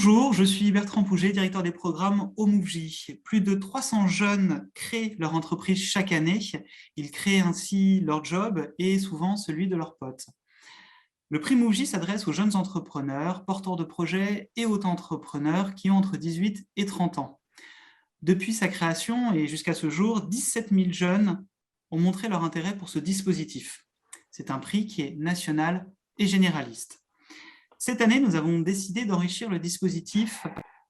Bonjour, je suis Bertrand Pouget, directeur des programmes au MOVJ. Plus de 300 jeunes créent leur entreprise chaque année. Ils créent ainsi leur job et souvent celui de leurs potes. Le prix MOVJ s'adresse aux jeunes entrepreneurs, porteurs de projets et auto-entrepreneurs qui ont entre 18 et 30 ans. Depuis sa création et jusqu'à ce jour, 17 000 jeunes ont montré leur intérêt pour ce dispositif. C'est un prix qui est national et généraliste. Cette année, nous avons décidé d'enrichir le dispositif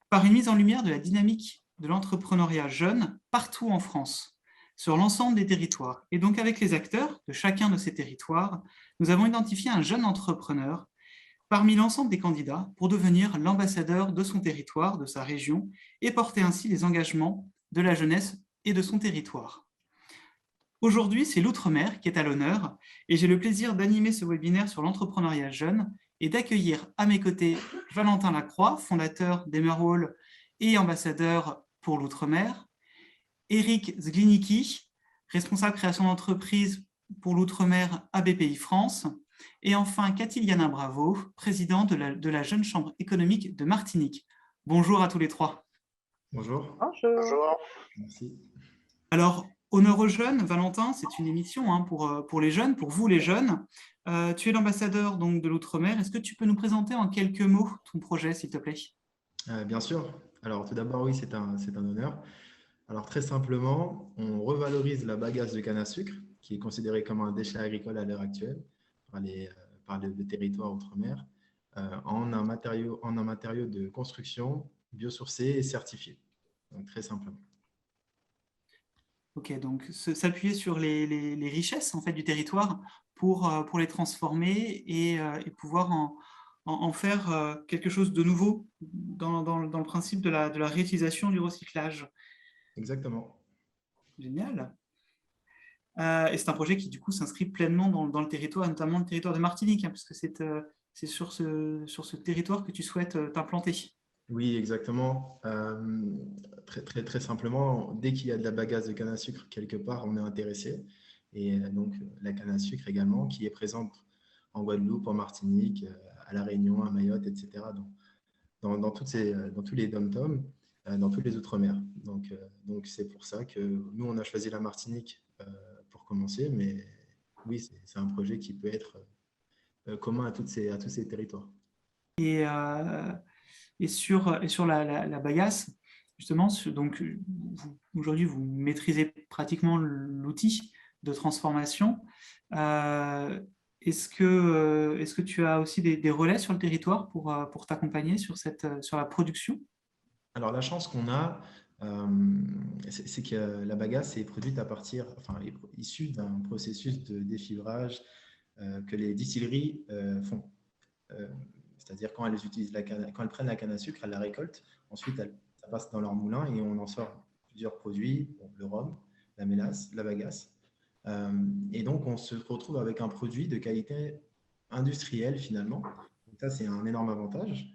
par une mise en lumière de la dynamique de l'entrepreneuriat jeune partout en France, sur l'ensemble des territoires. Et donc, avec les acteurs de chacun de ces territoires, nous avons identifié un jeune entrepreneur parmi l'ensemble des candidats pour devenir l'ambassadeur de son territoire, de sa région, et porter ainsi les engagements de la jeunesse et de son territoire. Aujourd'hui, c'est l'Outre-mer qui est à l'honneur et j'ai le plaisir d'animer ce webinaire sur l'entrepreneuriat jeune et d'accueillir à mes côtés Valentin Lacroix, fondateur d'Emerwall et ambassadeur pour l'Outre-mer, Eric Zglinicki, responsable création d'entreprise pour l'Outre-mer à BPI-France, et enfin Cathyliana Bravo, présidente de la Jeune Chambre économique de Martinique. Bonjour à tous les trois. Bonjour. Bonjour. Merci. Alors, honneur aux jeunes, Valentin, c'est une émission pour les jeunes, pour vous les jeunes. Tu es l'ambassadeur donc, de l'Outre-mer. Est-ce que tu peux nous présenter en quelques mots ton projet, s'il te plaît? Bien sûr. Alors, tout d'abord, oui, c'est un honneur. Alors, très simplement, on revalorise la bagasse de canne à sucre, qui est considérée comme un déchet agricole à l'heure actuelle par le territoire Outre-mer, en un matériau de construction biosourcé et certifié. Donc, très simplement. Ok, donc s'appuyer sur les richesses en fait, du territoire pour les transformer et pouvoir en faire quelque chose de nouveau dans le principe de la réutilisation, du recyclage. Exactement. Génial. Et c'est un projet qui, du coup, s'inscrit pleinement dans le territoire, notamment le territoire de Martinique, hein, puisque c'est sur ce territoire que tu souhaites t'implanter. Oui, exactement. Très simplement, dès qu'il y a de la bagasse de canne à sucre quelque part, on est intéressé. Et donc, la canne à sucre également, qui est présente en Guadeloupe, en Martinique, à La Réunion, à Mayotte, etc. Dans tous les dom-toms, dans tous les outre-mer. Donc, c'est pour ça que nous, on a choisi la Martinique pour commencer. Mais oui, c'est un projet qui peut être commun à tous ces territoires. Et sur la bagasse, justement, donc aujourd'hui, vous maîtrisez pratiquement l'outil de transformation. Est-ce que tu as aussi des relais sur le territoire pour t'accompagner sur la production? Alors, la chance qu'on a, c'est que la bagasse est produite est issue d'un processus de défibrage que les distilleries font. C'est-à-dire quand elles utilisent quand elles prennent la canne à sucre, elles la récoltent. Ensuite, ça passe dans leur moulin et on en sort plusieurs produits, le rhum, la mélasse, la bagasse. Et donc, on se retrouve avec un produit de qualité industrielle finalement. Donc ça, c'est un énorme avantage.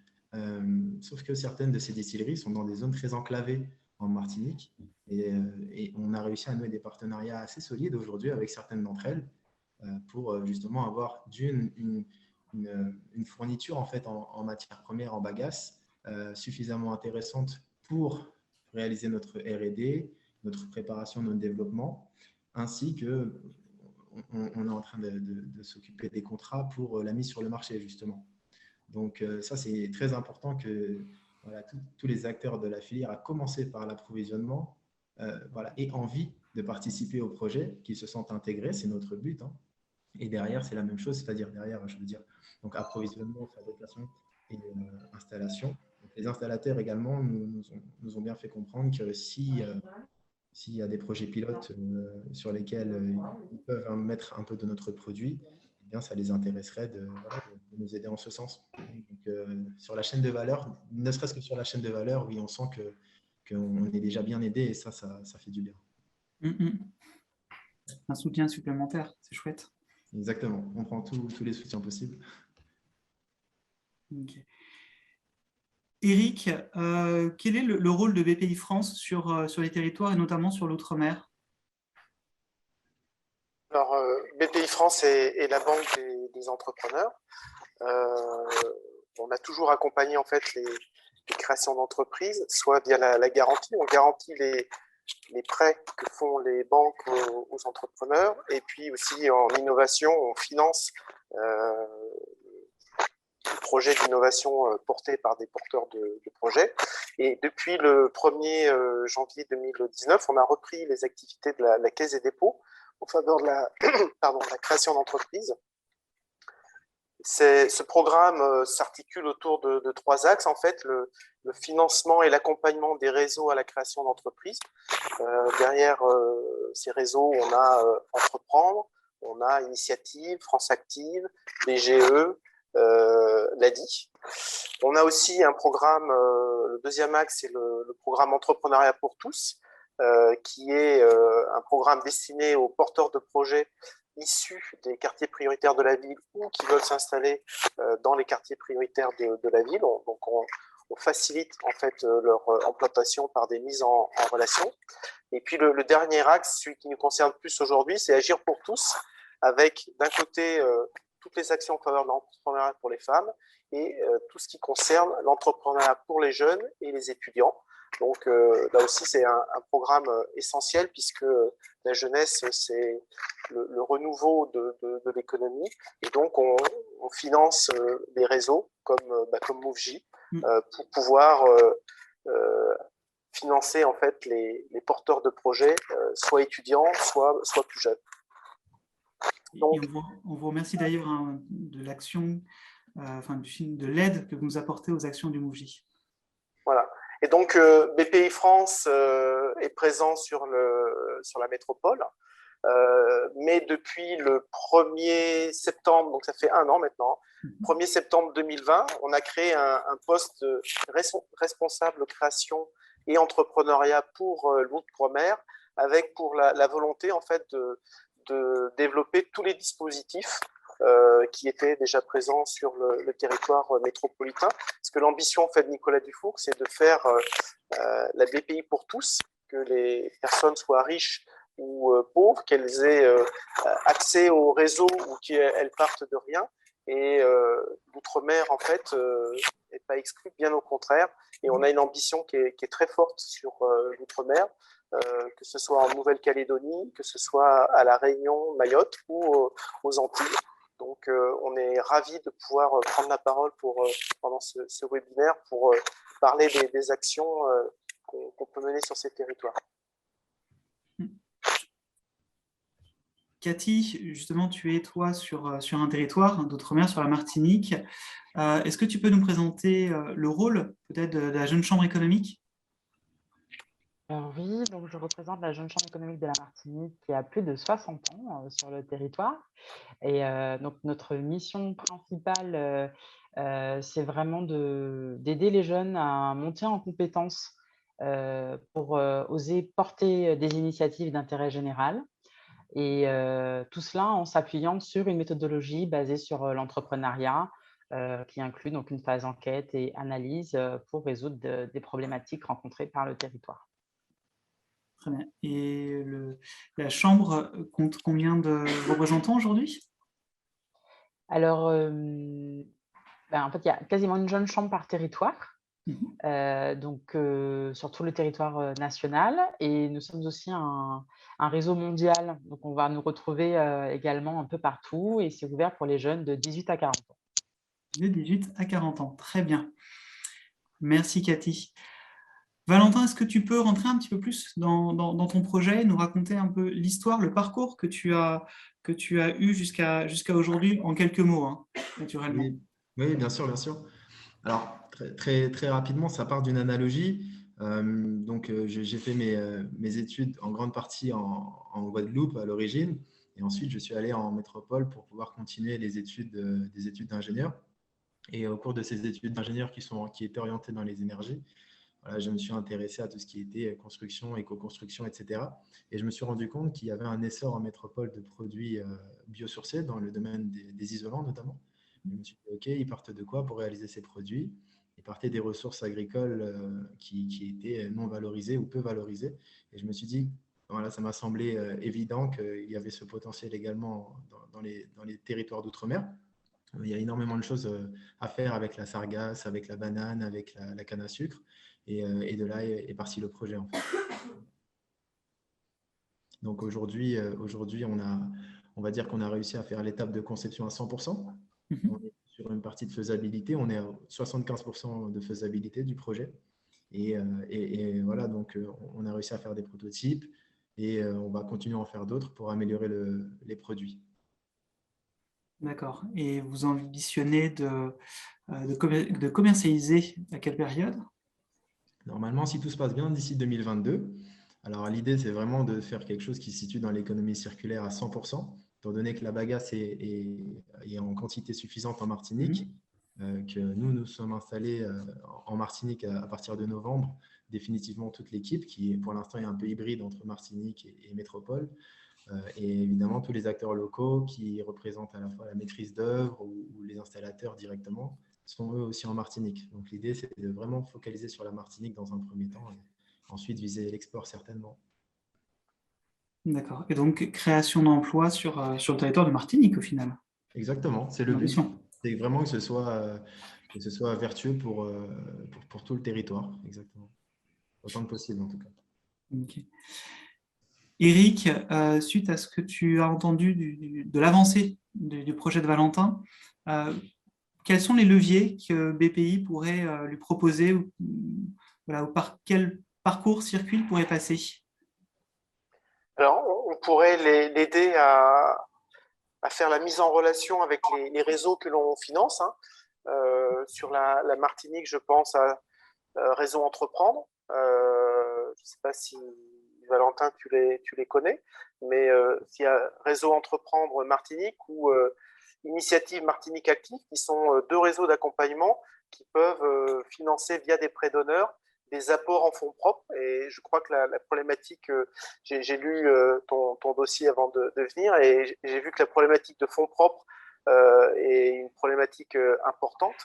Sauf que certaines de ces distilleries sont dans des zones très enclavées en Martinique. Et on a réussi à nouer des partenariats assez solides aujourd'hui avec certaines d'entre elles pour justement avoir une fourniture en fait en matière première, en bagasse, suffisamment intéressante pour réaliser notre R&D, notre préparation, notre développement, ainsi que on est en train de s'occuper des contrats pour la mise sur le marché justement. Donc ça, c'est très important que voilà, tous les acteurs de la filière, à commencer par l'approvisionnement, aient envie de participer au projet, qu'ils se sentent intégrés, c'est notre but. Hein. Et derrière, c'est la même chose, c'est-à-dire derrière, je veux dire, donc approvisionnement, fabrication et installation. Donc, les installateurs également nous ont bien fait comprendre que s'il y a des projets pilotes sur lesquels ils peuvent mettre un peu de notre produit, eh bien, ça les intéresserait de nous aider en ce sens. Donc, sur la chaîne de valeur, ne serait-ce que sur la chaîne de valeur, oui, on sent qu'on est déjà bien aidé et ça fait du bien. Un soutien supplémentaire, c'est chouette. Exactement, on prend tous les soutiens possibles. Okay. Eric, quel est le rôle de BPI France sur les territoires et notamment sur l'outre-mer? Alors, BPI France est la banque des entrepreneurs. On a toujours accompagné en fait création d'entreprise, soit via la garantie. On garantit les prêts que font les banques aux entrepreneurs, et puis aussi en innovation, on finance des projets d'innovation portés par des porteurs de projets. Et depuis le 1er janvier 2019, on a repris les activités de la Caisse des dépôts en faveur de la création d'entreprises. Ce programme s'articule autour de 3 axes, en fait, le financement et l'accompagnement des réseaux à la création d'entreprises. Derrière ces réseaux, on a Entreprendre, on a Initiative, France Active, BGE, l'ADI. On a aussi un programme, le deuxième axe, c'est le programme Entrepreneuriat pour tous, qui est un programme destiné aux porteurs de projets issus des quartiers prioritaires de la ville ou qui veulent s'installer dans les quartiers prioritaires de la ville. Donc, on facilite en fait leur implantation par des mises en relation. Et puis, le dernier axe, celui qui nous concerne plus aujourd'hui, c'est Agir pour tous, avec d'un côté toutes les actions en faveur de l'entrepreneuriat pour les femmes et tout ce qui concerne l'entrepreneuriat pour les jeunes et les étudiants. Donc là aussi, c'est un programme essentiel puisque la jeunesse, c'est le renouveau de l'économie. Et donc, on finance des réseaux comme MoveJ pour pouvoir financer en fait les porteurs de projets, soit étudiants, soit plus jeunes. Donc, on vous remercie d'ailleurs de l'action, de l'aide que vous nous apportez aux actions du MoveJ. Voilà. Et donc, BPI France est présent sur la métropole, mais depuis le 1er septembre, donc ça fait 1 an maintenant, 1er septembre 2020, on a créé un poste de responsable création et entrepreneuriat pour l'outre-mer, avec pour la volonté en fait de développer tous les dispositifs qui étaient déjà présents sur le territoire métropolitain. Parce que l'ambition en fait, de Nicolas Dufour, c'est de faire la BPI pour tous, que les personnes soient riches ou pauvres, qu'elles aient accès au réseau ou qu'elles partent de rien. Et l'outre-mer, en fait, n'est pas exclu, bien au contraire. Et on a une ambition qui est très forte sur l'outre-mer, que ce soit en Nouvelle-Calédonie, que ce soit à La Réunion, Mayotte ou aux Antilles. Donc, on est ravis de pouvoir prendre la parole pendant ce webinaire pour parler des actions qu'on peut mener sur ces territoires. Cathy, justement, tu es, toi, sur un territoire d'outre-mer, sur la Martinique. Est-ce que tu peux nous présenter le rôle, peut-être, de la Jeune Chambre économique ? Oui, donc je représente la Jeune Chambre économique de la Martinique qui a plus de 60 ans sur le territoire. Et donc, notre mission principale, c'est vraiment d'aider les jeunes à monter en compétences pour oser porter des initiatives d'intérêt général. Et tout cela en s'appuyant sur une méthodologie basée sur l'entrepreneuriat qui inclut donc une phase enquête et analyse pour résoudre des problématiques rencontrées par le territoire. Très bien. Et la Chambre compte combien de représentants aujourd'hui ? Alors, en fait, il y a quasiment une jeune chambre par territoire, donc sur tout le territoire national. Et nous sommes aussi un réseau mondial, donc on va nous retrouver également un peu partout. Et c'est ouvert pour les jeunes de 18 à 40 ans. De 18 à 40 ans, très bien. Merci Cathy. Valentin, est-ce que tu peux rentrer un petit peu plus dans ton projet, nous raconter un peu l'histoire, le parcours que tu as eu jusqu'à aujourd'hui en quelques mots, hein, naturellement. Oui, bien sûr, bien sûr. Alors, très rapidement, ça part d'une analogie. J'ai fait mes études en grande partie en Guadeloupe à l'origine. Et ensuite, je suis allé en métropole pour pouvoir continuer des études d'ingénieur. Et au cours de ces études d'ingénieur qui étaient orientées dans les énergies, voilà, je me suis intéressé à tout ce qui était construction, éco-construction, etc. Et je me suis rendu compte qu'il y avait un essor en métropole de produits biosourcés dans le domaine des isolants notamment. Je me suis dit, OK, ils partent de quoi pour réaliser ces produits? Ils partaient des ressources agricoles qui étaient non valorisées ou peu valorisées. Et je me suis dit, voilà, ça m'a semblé évident qu'il y avait ce potentiel également dans les territoires d'outre-mer. Il y a énormément de choses à faire avec la sargasse, avec la banane, avec la canne à sucre. Et de là est parti le projet, en fait. Donc aujourd'hui, on va dire qu'on a réussi à faire l'étape de conception à 100%. On est sur une partie de faisabilité. On est à 75% de faisabilité du projet. Et voilà, donc on a réussi à faire des prototypes et on va continuer à en faire d'autres pour améliorer les produits. D'accord. Et vous ambitionnez de commercialiser à quelle période? Normalement, si tout se passe bien, d'ici 2022. Alors, l'idée, c'est vraiment de faire quelque chose qui se situe dans l'économie circulaire à 100%, étant donné que la bagasse est en quantité suffisante en Martinique, que nous sommes installés en Martinique à partir de novembre, définitivement toute l'équipe, qui pour l'instant est un peu hybride entre Martinique et métropole. Et évidemment, tous les acteurs locaux qui représentent à la fois la maîtrise d'œuvre ou les installateurs directement sont eux aussi en Martinique. Donc l'idée, c'est de vraiment focaliser sur la Martinique dans un premier temps et ensuite viser l'export certainement. D'accord. Et donc, création d'emplois sur le territoire de Martinique, au final. Exactement, c'est le but. C'est vraiment que ce soit vertueux pour tout le territoire. Exactement. Autant que possible, en tout cas. Okay. Eric, suite à ce que tu as entendu de l'avancée du projet de Valentin, quels sont les leviers que BPI pourrait lui proposer ou par quel parcours, circuit il pourrait passer? Alors, on pourrait l'aider à faire la mise en relation avec les réseaux que l'on finance. Sur la Martinique, je pense à Réseau Entreprendre. Je ne sais pas si, Valentin, tu les connais, mais il y a Réseau Entreprendre Martinique ou Initiative Martinique Active, qui sont deux réseaux d'accompagnement qui peuvent financer via des prêts d'honneur des apports en fonds propres. Et je crois que la problématique, j'ai lu ton dossier avant de venir, et j'ai vu que la problématique de fonds propres est une problématique importante,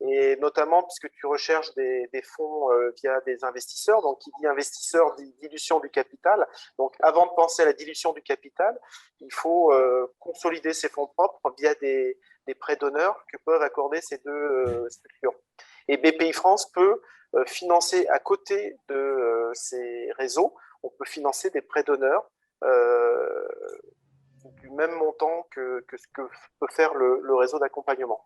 et notamment puisque tu recherches des fonds via des investisseurs. Donc, qui dit investisseur dit dilution du capital. Donc, avant de penser à la dilution du capital, il faut consolider ces fonds propres via des prêts d'honneur que peuvent accorder ces deux structures. Et BPI France peut financer à côté de ces réseaux, on peut financer des prêts d'honneur du même montant que ce que peut faire le réseau d'accompagnement.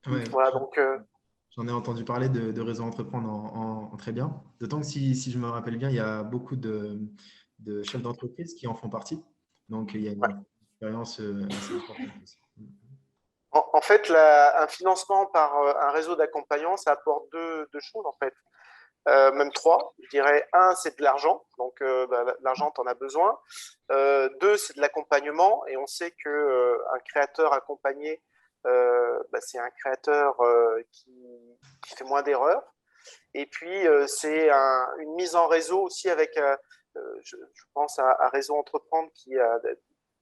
Ouais, voilà, donc j'en ai entendu parler de réseau entreprendre en très bien. D'autant que si je me rappelle bien, il y a beaucoup de chefs d'entreprise qui en font partie. Donc, il y a une expérience assez importante aussi. En fait, un financement par un réseau d'accompagnement, ça apporte deux choses, en fait. Même trois, je dirais. Un, c'est de l'argent. Donc, l'argent, tu en as besoin. Deux, c'est de l'accompagnement. Et on sait qu'un créateur accompagné, c'est un créateur qui fait moins d'erreurs. Et puis, c'est une mise en réseau aussi avec, je pense à Réseau Entreprendre qui a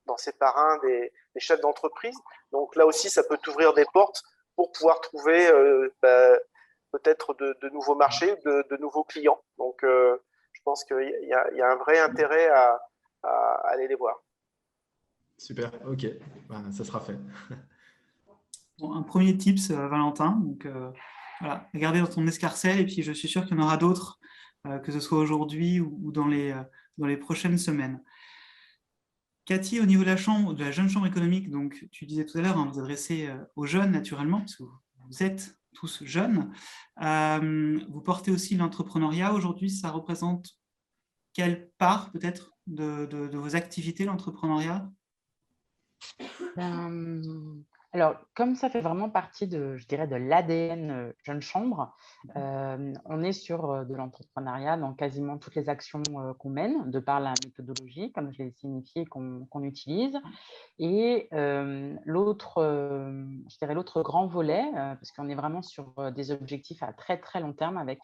dans ses parrains des chefs d'entreprise. Donc là aussi, ça peut t'ouvrir des portes pour pouvoir trouver peut-être de nouveaux marchés, de nouveaux clients. Donc, je pense qu'il y a un vrai intérêt à aller les voir. Super, ok, ça sera fait. Bon, un premier tips, Valentin. Donc, voilà, regardez dans ton escarcelle, et puis je suis sûr qu'il y en aura d'autres, que ce soit aujourd'hui ou dans les prochaines semaines. Cathy, au niveau de la jeune chambre économique, donc tu disais tout à l'heure, vous adressez aux jeunes naturellement, parce que vous êtes tous jeunes. Vous portez aussi l'entrepreneuriat. Aujourd'hui, ça représente quelle part peut-être de vos activités, l'entrepreneuriat? Alors, comme ça fait vraiment partie je dirais, de l'ADN Jeune Chambre, on est sur de l'entrepreneuriat dans quasiment toutes les actions qu'on mène, de par la méthodologie, comme je l'ai signifié, qu'on utilise. Et l'autre grand volet, parce qu'on est vraiment sur des objectifs à très, très long terme avec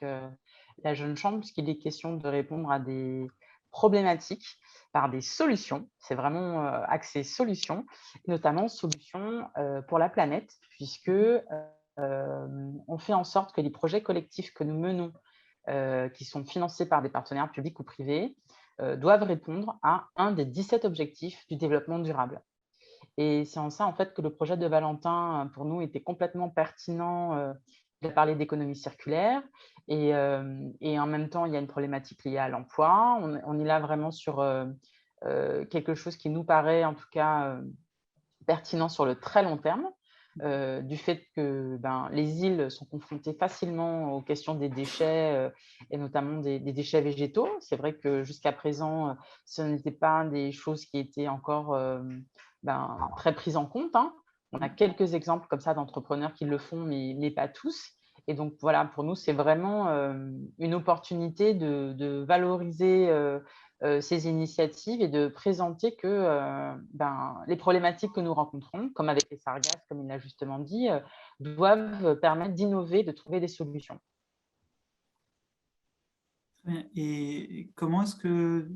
la Jeune Chambre, puisqu'il est question de répondre à des problématiques par des solutions. C'est vraiment axé solutions, notamment solutions pour la planète, puisque on fait en sorte que les projets collectifs que nous menons, qui sont financés par des partenaires publics ou privés, doivent répondre à un des 17 objectifs du développement durable. Et c'est en ça, en fait, que le projet de Valentin, pour nous, était complètement pertinent. Il a parlé d'économie circulaire et en même temps, il y a une problématique liée à l'emploi. On est là vraiment sur quelque chose qui nous paraît, en tout cas, pertinent sur le très long terme, du fait que les îles sont confrontées facilement aux questions des déchets et notamment des déchets végétaux. C'est vrai que jusqu'à présent, ce n'était pas des choses qui étaient encore très prises en compte, hein. On a quelques exemples comme ça d'entrepreneurs qui le font, mais pas tous. Et donc voilà, pour nous, c'est vraiment une opportunité de valoriser ces initiatives et de présenter que les problématiques que nous rencontrons, comme avec les sargasses, comme il l'a justement dit, doivent permettre d'innover, de trouver des solutions. Et comment est-ce que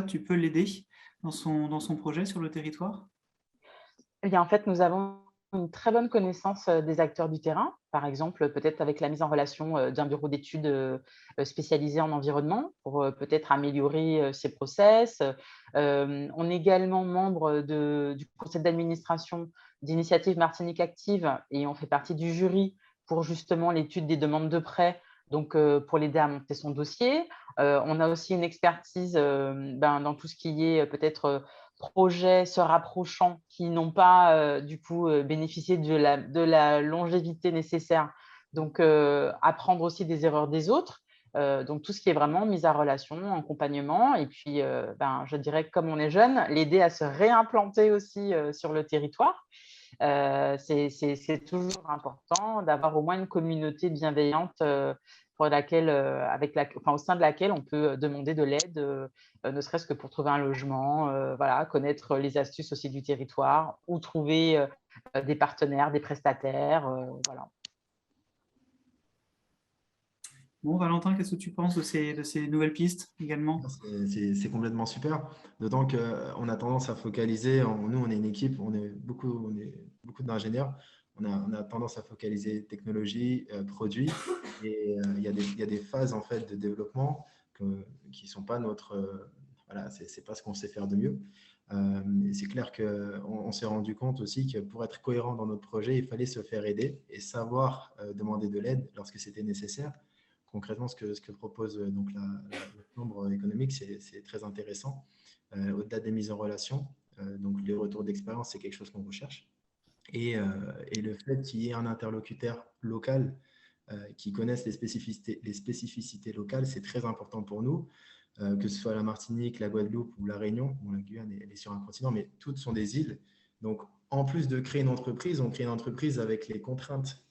tu peux l'aider dans son projet sur le territoire? Eh bien, en fait, nous avons une très bonne connaissance des acteurs du terrain, par exemple, peut-être avec la mise en relation d'un bureau d'études spécialisé en environnement pour peut-être améliorer ses process. On est également membre du conseil d'administration d'Initiative Martinique Active et on fait partie du jury pour justement l'étude des demandes de prêt, donc pour l'aider à monter son dossier. On a aussi une expertise dans tout ce qui est peut-être projets se rapprochant qui n'ont pas du coup bénéficié de la longévité nécessaire. Donc, apprendre aussi des erreurs des autres. Donc, tout ce qui est vraiment mise en relation, accompagnement. Et puis, je dirais que comme on est jeune, l'aider à se réimplanter aussi sur le territoire. C'est toujours important d'avoir au moins une communauté bienveillante pour laquelle, au sein de laquelle on peut demander de l'aide, ne serait-ce que pour trouver un logement, voilà, connaître les astuces aussi du territoire ou trouver des partenaires, des prestataires, voilà. Bon, Valentin, qu'est-ce que tu penses de ces nouvelles pistes également? C'est complètement super. D'autant qu'on a tendance à focaliser, nous on est une équipe, on est beaucoup d'ingénieurs, on a tendance à focaliser technologie, produits, et il y a des phases en fait de développement qui ne sont pas voilà, c'est pas ce qu'on sait faire de mieux. Et c'est clair qu'on s'est rendu compte aussi que pour être cohérent dans notre projet, il fallait se faire aider et savoir demander de l'aide lorsque c'était nécessaire. Concrètement, ce que propose donc la chambre économique, c'est très intéressant. Au-delà des mises en relation, donc les retours d'expérience, c'est quelque chose qu'on recherche. Et le fait qu'il y ait un interlocuteur local qui connaisse les spécificités locales, c'est très important pour nous, que ce soit la Martinique, la Guadeloupe ou la Réunion. Bon, la Guyane, elle est sur un continent, mais toutes sont des îles. Donc, en plus de créer une entreprise, on crée une entreprise avec les contraintes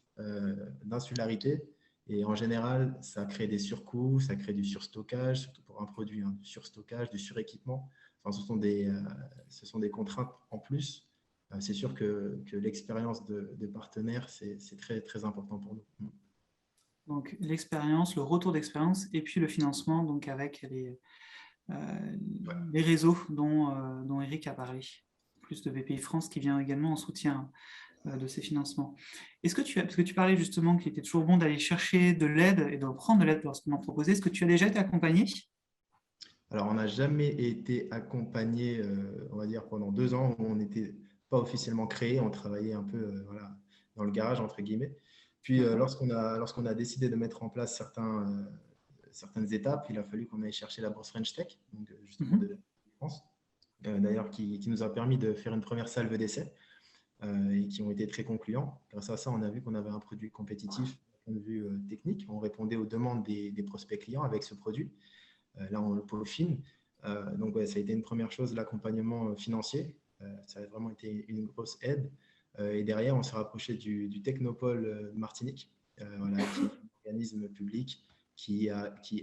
d'insularité. Et en général, ça crée des surcoûts, ça crée du surstockage, surtout pour un produit, hein, du surstockage, du suréquipement. Enfin, ce sont des contraintes en plus. C'est sûr que l'expérience de partenaire, c'est très, très important pour nous. Donc, l'expérience, le retour d'expérience et puis le financement, donc avec les réseaux dont Eric a parlé. Plus de BPI France qui vient également en soutien de ces financements. Est-ce que parce que tu parlais justement qu'il était toujours bon d'aller chercher de l'aide et d'en prendre de l'aide lorsqu'on en proposait, est-ce que tu as déjà été accompagné? Alors, on n'a jamais été accompagné, on va dire, pendant 2 ans où on n'était pas officiellement créé, on travaillait un peu voilà, dans le garage, entre guillemets. Puis, lorsqu'on a décidé de mettre en place certaines étapes, il a fallu qu'on aille chercher la bourse French Tech, donc justement de France, d'ailleurs, qui nous a permis de faire une première salve d'essai et qui ont été très concluants. Grâce à ça, on a vu qu'on avait un produit compétitif du point de vue technique. On répondait aux demandes des prospects clients avec ce produit. Là, on le peaufine. Donc, ouais, ça a été une première chose, l'accompagnement financier. Ça a vraiment été une grosse aide. Et derrière, on s'est rapproché du Technopole Martinique, voilà, qui est un organisme public qui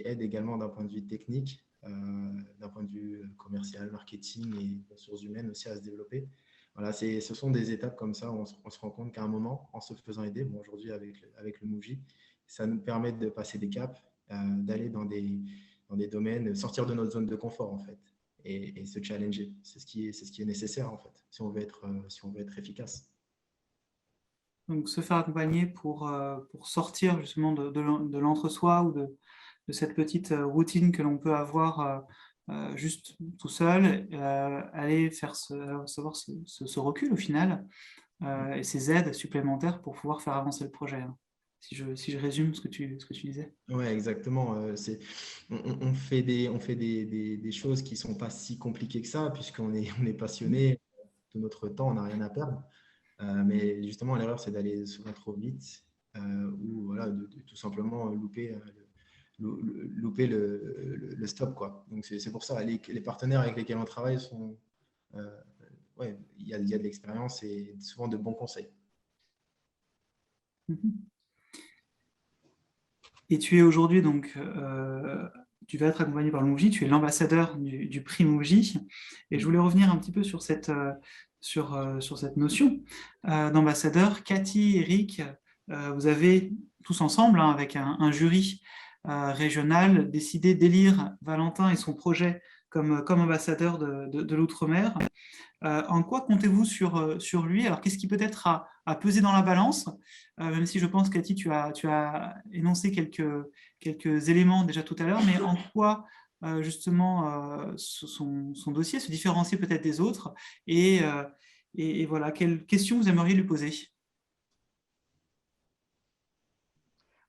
aide également d'un point de vue technique, d'un point de vue commercial, marketing et ressources humaines aussi à se développer. Voilà, ce sont des étapes comme ça où on se rend compte qu'à un moment, en se faisant aider, bon, aujourd'hui avec le Mouji, ça nous permet de passer des caps, d'aller dans des domaines, sortir de notre zone de confort en fait, et se challenger. C'est ce qui est nécessaire en fait, si on veut être efficace. Donc, se faire accompagner pour sortir justement de l'entre-soi ou de cette petite routine que l'on peut avoir juste tout seul, aller faire savoir ce recul au final, et ces aides supplémentaires pour pouvoir faire avancer le projet, hein. Si je résume ce que tu disais. Ouais, exactement. On fait des choses qui ne sont pas si compliquées que ça, puisqu'on est, on est passionné de notre temps, on n'a rien à perdre. Mais justement, l'erreur, c'est d'aller souvent trop vite ou voilà, de tout simplement louper le stop, quoi. Donc, c'est pour ça, les partenaires avec lesquels on travaille sont, euh, ouais, il y a de l'expérience et souvent de bons conseils. Mhm. Et tu es aujourd'hui donc, tu vas être accompagné par le MOVJ, tu es l'ambassadeur du prix MOVJ. Et je voulais revenir un petit peu sur sur cette notion d'ambassadeur. Cathy, Eric, vous avez tous ensemble, hein, avec un jury régional, décidé d'élire Valentin et son projet comme ambassadeur de l'Outre-mer. En quoi comptez-vous sur lui? Alors, qu'est-ce qui peut-être a pesé dans la balance? Même si je pense, Cathy, tu as énoncé quelques éléments déjà tout à l'heure, mais en quoi, justement, son dossier se différencie peut-être des autres? Et voilà, quelles questions vous aimeriez lui poser?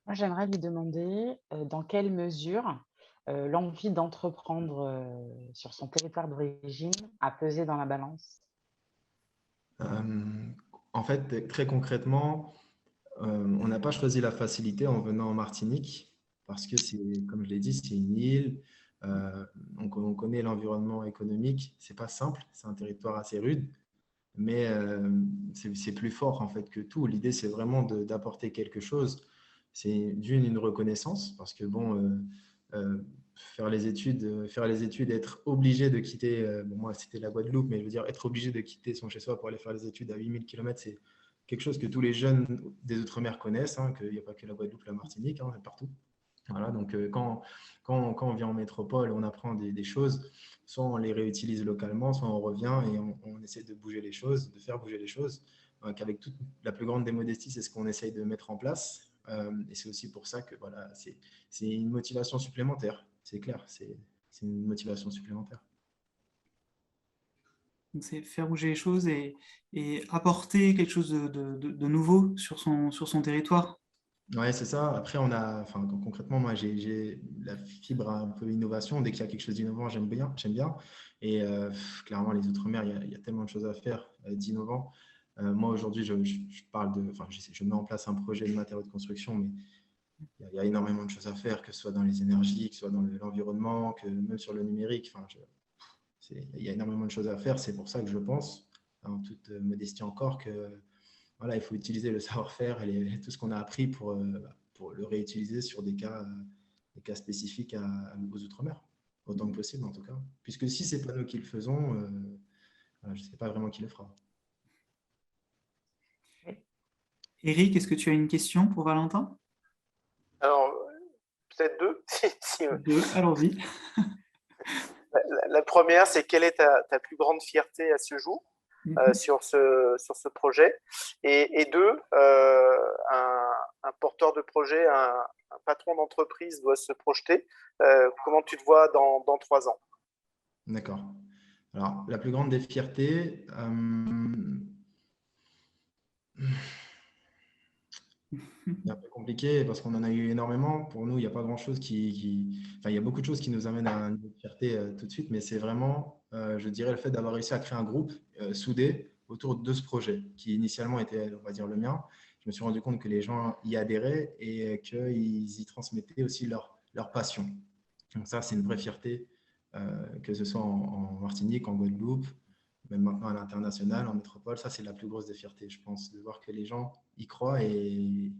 Moi, j'aimerais lui demander dans quelle mesure l'envie d'entreprendre sur son territoire d'origine a pesé dans la balance. Euh, En fait, très concrètement, on n'a pas choisi la facilité en venant en Martinique parce que c'est, comme je l'ai dit, c'est une île. Donc on connaît l'environnement économique. C'est pas simple, c'est un territoire assez rude, mais c'est plus fort en fait que tout. L'idée, c'est vraiment d'apporter quelque chose. C'est une reconnaissance parce que bon, faire les études, être obligé de quitter, bon, moi c'était la Guadeloupe, mais je veux dire être obligé de quitter son chez-soi pour aller faire les études à 8000 km, c'est quelque chose que tous les jeunes des Outre-mer connaissent, hein, qu'il n'y a pas que la Guadeloupe, la Martinique, hein, partout. Voilà, donc quand on vient en métropole, on apprend des choses, soit on les réutilise localement, soit on revient et on essaie de bouger les choses, de faire bouger les choses. Donc avec toute la plus grande des modesties, c'est ce qu'on essaye de mettre en place. Et c'est aussi pour ça que voilà, c'est une motivation supplémentaire, c'est clair, c'est une motivation supplémentaire. Donc, c'est faire bouger les choses et apporter quelque chose de nouveau sur son territoire. Ouais, c'est ça. Après, on a, enfin, concrètement, moi, j'ai la fibre un peu innovation. Dès qu'il y a quelque chose d'innovant, j'aime bien, j'aime bien. Et clairement, les Outre-mer, il y a tellement de choses à faire d'innovant. Moi, aujourd'hui, je parle de, enfin, je mets en place un projet de matériaux de construction, mais il y a énormément de choses à faire, que ce soit dans les énergies, que ce soit dans l'environnement, que même sur le numérique. Enfin, il y a énormément de choses à faire. C'est pour ça que je pense, en toute modestie encore, que voilà, il faut utiliser le savoir-faire et tout ce qu'on a appris pour le réutiliser sur des cas spécifiques aux Outre-mer, autant que possible en tout cas. Puisque si ce n'est pas nous qui le faisons, voilà, je ne sais pas vraiment qui le fera. Eric, est-ce que tu as une question pour Valentin? Alors, peut-être deux. Deux, allons-y. La première, c'est quelle est ta plus grande fierté à ce jour sur ce projet? Et deux, un porteur de projet, un patron d'entreprise doit se projeter. Comment tu te vois dans 3 ans? D'accord. Alors, la plus grande des fiertés, c'est un peu compliqué parce qu'on en a eu énormément. Pour nous, il n'y a pas grand-chose Enfin, il y a beaucoup de choses qui nous amènent à un niveau de fierté tout de suite, mais c'est vraiment, je dirais, le fait d'avoir réussi à créer un groupe soudé autour de ce projet qui initialement était, on va dire, le mien. Je me suis rendu compte que les gens y adhéraient et qu'ils y transmettaient aussi leur passion. Donc ça, c'est une vraie fierté, que ce soit en Martinique, en Guadeloupe, même maintenant à l'international, en métropole. Ça, c'est la plus grosse des fiertés, je pense, de voir que les gens y croient et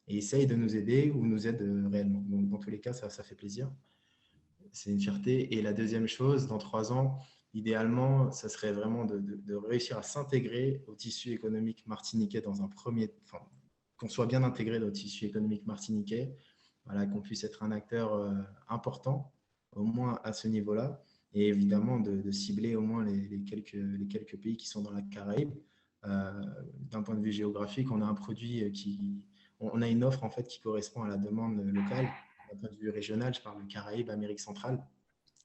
essayent de nous aider ou nous aident réellement. Donc, dans tous les cas, ça fait plaisir. C'est une fierté. Et la deuxième chose, dans 3 ans, idéalement, ça serait vraiment de réussir à s'intégrer au tissu économique martiniquais dans un premier, enfin, qu'on soit bien intégré dans le tissu économique martiniquais, voilà, qu'on puisse être un acteur important, au moins à ce niveau-là, et évidemment de cibler au moins les quelques pays qui sont dans la Caraïbe. D'un point de vue géographique, on a un produit on a une offre en fait qui correspond à la demande locale. D'un point de vue régional, je parle de Caraïbes, Amérique centrale.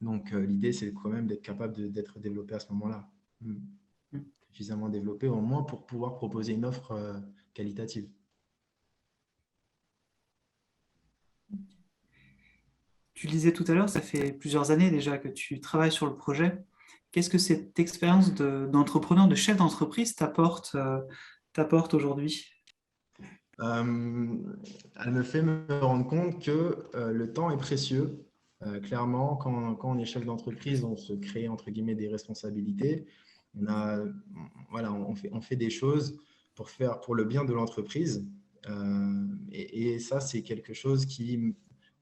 Donc, l'idée, c'est quand même d'être capable d'être développé à ce moment-là. Suffisamment développé, au moins pour pouvoir proposer une offre qualitative. Tu le disais tout à l'heure, ça fait plusieurs années déjà que tu travailles sur le projet. Qu'est-ce que cette expérience d'entrepreneur, de chef d'entreprise t'apporte aujourd'hui? Elle me fait me rendre compte que le temps est précieux. Clairement, quand on est chef d'entreprise, on se crée entre guillemets des responsabilités. On fait des choses pour le bien de l'entreprise. Et ça, c'est quelque chose qui,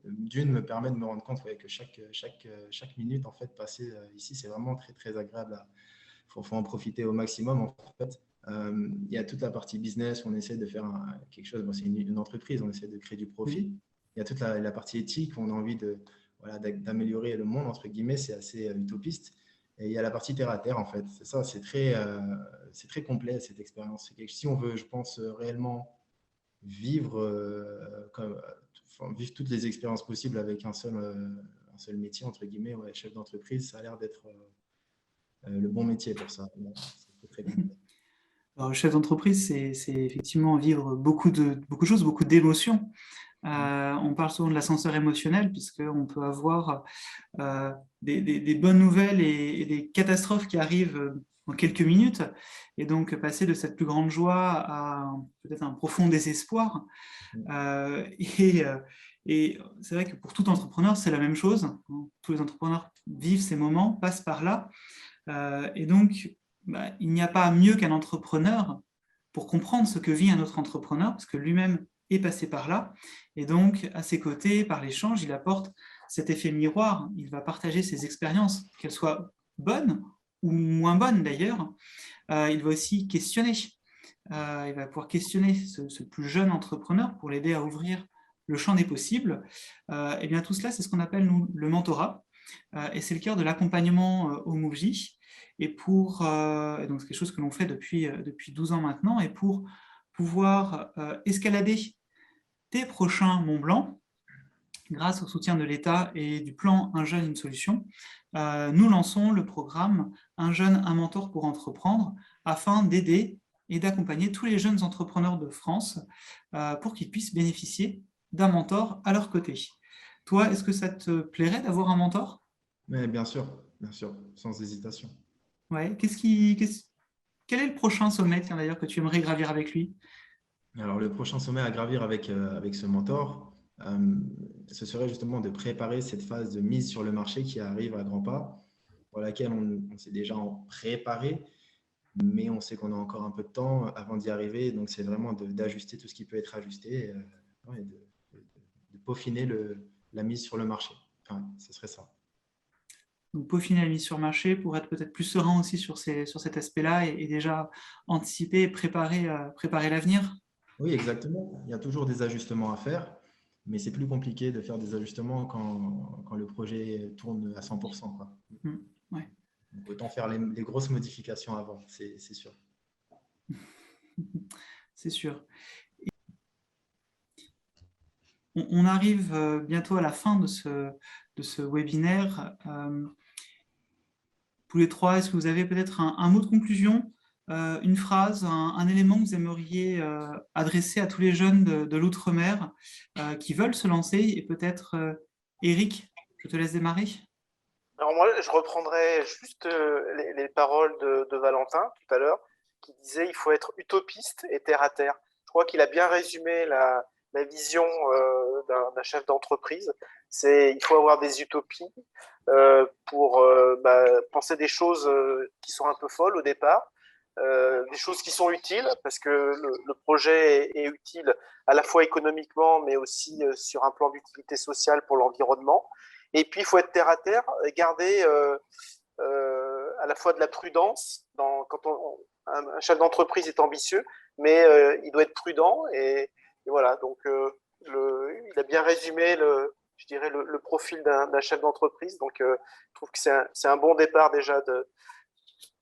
d'une, me permet de me rendre compte que chaque minute en fait, passée ici, c'est vraiment très, très agréable. Il faut en profiter au maximum en fait. Il y a toute la partie business où on essaie de faire quelque chose. Bon, c'est une entreprise, on essaie de créer du profit. Il y a toute la partie éthique où on a envie d'améliorer le monde, entre guillemets, c'est assez utopiste. Et il y a la partie terre à terre, en fait. C'est ça, c'est très complet cette expérience. Si on veut, je pense, réellement vivre, vivre toutes les expériences possibles avec un seul métier, entre guillemets, chef d'entreprise, ça a l'air d'être le bon métier pour ça. C'est très complet. Alors, le chef d'entreprise, c'est effectivement vivre beaucoup de choses, beaucoup d'émotions. On parle souvent de l'ascenseur émotionnel, puisqu'on peut avoir des bonnes nouvelles et des catastrophes qui arrivent en quelques minutes, et donc passer de cette plus grande joie à peut-être un profond désespoir. Et c'est vrai que pour tout entrepreneur, c'est la même chose. Tous les entrepreneurs vivent ces moments, passent par là. Et donc, il n'y a pas mieux qu'un entrepreneur pour comprendre ce que vit un autre entrepreneur, parce que lui-même est passé par là. Et donc, à ses côtés, par l'échange, il apporte cet effet miroir. Il va partager ses expériences, qu'elles soient bonnes ou moins bonnes d'ailleurs. Il va aussi questionner. Il va pouvoir questionner ce plus jeune entrepreneur pour l'aider à ouvrir le champ des possibles. Et bien tout cela, c'est ce qu'on appelle nous, le mentorat. Et c'est le cœur de l'accompagnement au MoveJ. Et donc c'est quelque chose que l'on fait depuis 12 ans maintenant. Et pour pouvoir escalader tes prochains Mont Blanc, grâce au soutien de l'État et du plan Un jeune, une solution, nous lançons le programme Un jeune, un mentor pour entreprendre, afin d'aider et d'accompagner tous les jeunes entrepreneurs de France pour qu'ils puissent bénéficier d'un mentor à leur côté. Toi, est-ce que ça te plairait d'avoir un mentor? Mais bien sûr, sans hésitation. Ouais. Quel est le prochain sommet, tiens, d'ailleurs, que tu aimerais gravir avec lui? Alors, le prochain sommet à gravir avec ce mentor, ce serait justement de préparer cette phase de mise sur le marché qui arrive à grands pas, pour laquelle on s'est déjà préparé, mais on sait qu'on a encore un peu de temps avant d'y arriver. Donc, c'est vraiment d'ajuster tout ce qui peut être ajusté et de peaufiner la mise sur le marché. Enfin, ce serait ça. Donc, peaufiner la mise sur marché pour être peut-être plus serein aussi sur cet aspect-là et déjà anticiper et préparer l'avenir. Oui, exactement. Il y a toujours des ajustements à faire, mais c'est plus compliqué de faire des ajustements quand le projet tourne à 100%, quoi. Ouais. Donc, autant faire les grosses modifications avant, c'est sûr. C'est sûr. On arrive bientôt à la fin de ce webinaire. Tous les trois, est-ce que vous avez peut-être un mot de conclusion, une phrase, un élément que vous aimeriez adresser à tous les jeunes de l'Outre-mer qui veulent se lancer? Et peut-être, Eric, je te laisse démarrer. Alors moi, je reprendrai juste les paroles de Valentin tout à l'heure, qui disait il faut être utopiste et terre à terre. Je crois qu'il a bien résumé la vision d'un chef d'entreprise. Il faut avoir des utopies pour penser des choses qui sont un peu folles au départ, des choses qui sont utiles, parce que le projet est utile à la fois économiquement, mais aussi sur un plan d'utilité sociale pour l'environnement. Et puis, il faut être terre à terre, garder à la fois de la prudence. Quand un chef d'entreprise est ambitieux, mais il doit être prudent. Et voilà, donc il a bien résumé je dirais le profil d'un chef d'entreprise. Donc, je trouve que c'est un bon départ déjà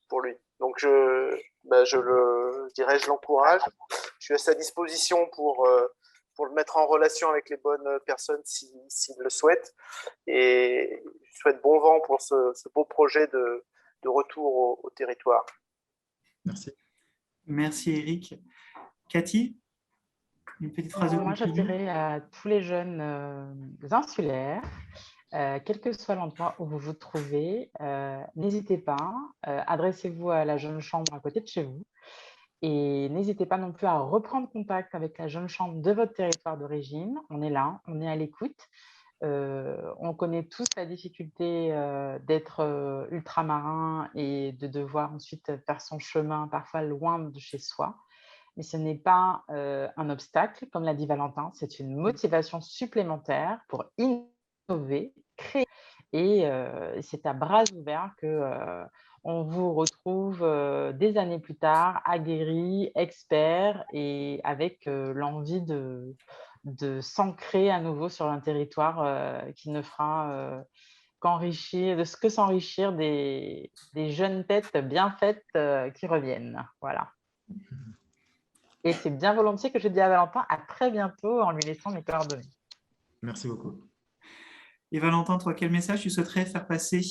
pour lui. Donc, je l'encourage. Je suis à sa disposition pour le mettre en relation avec les bonnes personnes s'il le souhaite. Et souhaite bon vent pour ce beau projet de retour au territoire. Merci. Merci Eric. Cathy, une petite phrase de Moi, je conclusion. dirais à tous les jeunes insulaires, quel que soit l'endroit où vous vous trouvez, n'hésitez pas, adressez-vous à la jeune chambre à côté de chez vous et n'hésitez pas non plus à reprendre contact avec la jeune chambre de votre territoire d'origine. On est là, on est à l'écoute. On connaît tous la difficulté d'être ultramarin et de devoir ensuite faire son chemin parfois loin de chez soi. Mais ce n'est pas un obstacle, comme l'a dit Valentin, c'est une motivation supplémentaire pour innover, créer. Et c'est à bras ouverts qu'on vous retrouve des années plus tard, aguerris, experts et avec l'envie de s'ancrer à nouveau sur un territoire qui ne fera que s'enrichir des jeunes têtes bien faites qui reviennent. Voilà. Et c'est bien volontiers que je dis à Valentin à très bientôt en lui laissant mes coordonnées. Merci beaucoup. Et Valentin, toi, quel message tu souhaiterais faire passer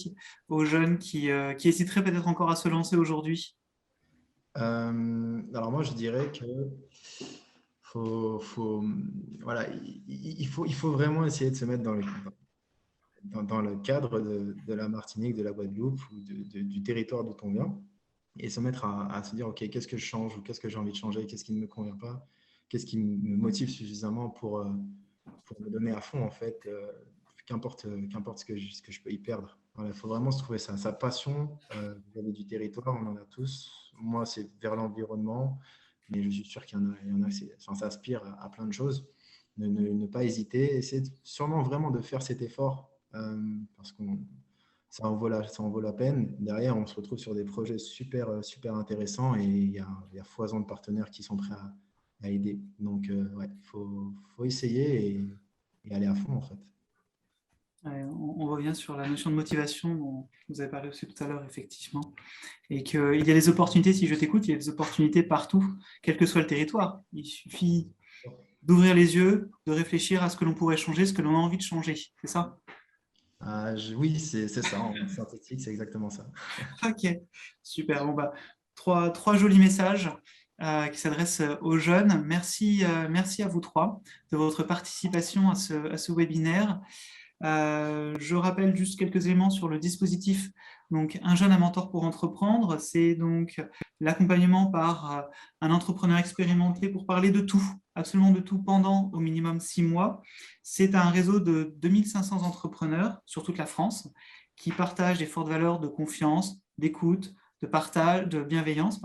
aux jeunes qui hésiteraient peut-être encore à se lancer aujourd'hui? Alors moi, je dirais que voilà, il faut vraiment essayer de se mettre dans le cadre de la Martinique, de la Guadeloupe ou du territoire d'où on vient et se mettre à se dire, OK, qu'est-ce que je change ou qu'est-ce que j'ai envie de changer, qu'est-ce qui ne me convient pas, qu'est-ce qui me motive suffisamment pour me donner à fond, en fait, qu'importe ce que je peux y perdre. Voilà, il faut vraiment se trouver sa passion vis-à-vis du territoire, on en a tous. Moi, c'est vers l'environnement, mais je suis sûr qu'il y en a ça aspire à plein de choses. Ne pas hésiter, essayer sûrement vraiment de faire cet effort parce que ça en vaut la peine. Derrière, on se retrouve sur des projets super intéressants et il y a foison de partenaires qui sont prêts à aider. Donc, ouais, faut essayer et aller à fond, en fait. Ouais, on revient sur la notion de motivation dont vous avez parlé aussi tout à l'heure, effectivement. Et qu'il y a des opportunités, si je t'écoute, il y a des opportunités partout, quel que soit le territoire. Il suffit d'ouvrir les yeux, de réfléchir à ce que l'on pourrait changer, ce que l'on a envie de changer. C'est ça? Oui, c'est ça. En synthétique, c'est exactement ça. Ok, super. Bon, bah, trois jolis messages qui s'adressent aux jeunes. Merci à vous trois de votre participation à ce webinaire. Je rappelle juste quelques éléments sur le dispositif. Donc, un jeune à mentor pour entreprendre, c'est donc l'accompagnement par un entrepreneur expérimenté pour parler de tout, absolument de tout, pendant au minimum 6 mois. C'est un réseau de 2500 entrepreneurs sur toute la France qui partagent des fortes valeurs de confiance, d'écoute, de partage, de bienveillance.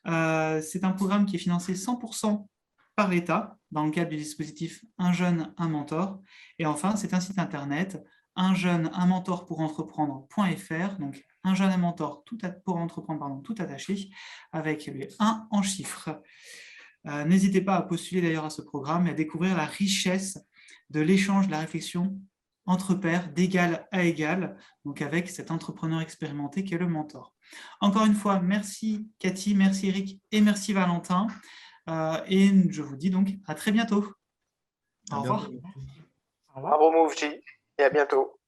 C'est un programme qui est financé 100% par l'État dans le cadre du dispositif Un jeune, un mentor. Et enfin, c'est un site internet, unjeuneunmentorpourentreprendre.fr, donc un jeune, un mentor pour entreprendre, tout attaché, avec le 1 en chiffres. N'hésitez pas à postuler d'ailleurs à ce programme et à découvrir la richesse de l'échange, de la réflexion entre pairs, d'égal à égal, donc avec cet entrepreneur expérimenté qui est le mentor. Encore une fois, merci Cathy, merci Eric et merci Valentin. Et je vous dis donc à très bientôt. Au revoir. Bravo Mouvji et à bientôt.